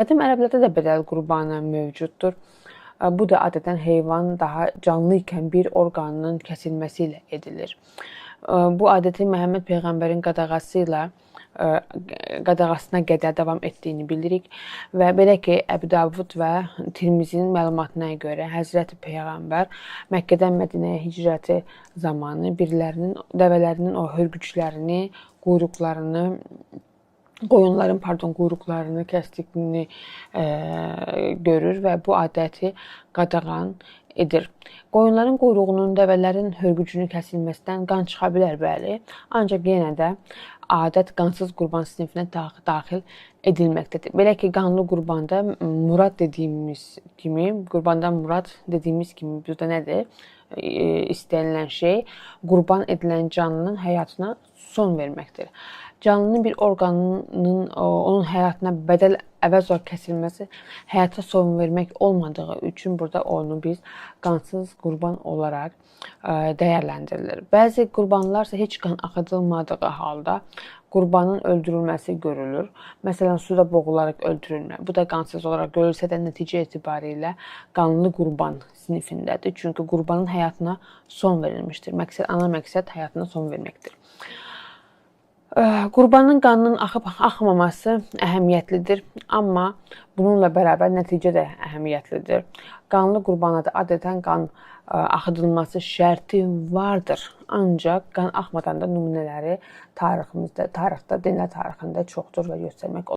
Qədim ərəblərdə də bədəl qurbanı mövcuddur. Bu da adətən heyvan daha canlı ikən bir orqanının kəsilməsi ilə edilir. Bu adəti Məhəmməd Peyğəmbərin qadağasına qədər davam etdiyini bilirik və belə ki, Əbu Davud və Tirmizinin məlumatına görə Həzrəti Peyğəmbər Məkkədən Mədinəyə hicrəti zamanı dəvələrinin o hörgüclərini, qoyunların quyruqlarını kəsdiyini görür və bu adəti qadağan edir. Qoyunların quyruğunun, dəvələrin hörgücünün kəsilməsindən qan çıxa bilər, bəli. Ancaq yenə də adət qansız qurban sinifinə daxil edilməkdədir. Belə ki, qanlı qurbanda qurbandan murad dediyimiz kimi burada nədir? İstənilən şey qurban edilən canlının həyatına son verməkdir. Canlının bir orqanının onun həyatına bədəl əvəz olaraq kəsilməsi həyata son vermək olmadığı üçün burada onu biz qansız qurban olaraq dəyərləndirilir. Bəzi qurbanlar isə heç qan axıdılmadığı halda qurbanın öldürülməsi görülür. Məsələn, suda boğularaq öldürülmə. Bu da qansız olaraq görülsə də nəticə etibarilə qanlı qurban sinifindədir. Çünki qurbanın həyatına son verilmişdir. Ana məqsəd həyatına son verməkdir. Qurbanın qanının axıb-axmaması əhəmiyyətlidir, amma bununla bərabər nəticə də əhəmiyyətlidir. Qanlı qurbanda adətən qan axıdılması şərti vardır. Ancaq qan axmadan da nümunələri tarixdə, dinlər tarixində çoxdur və göstərmək olar.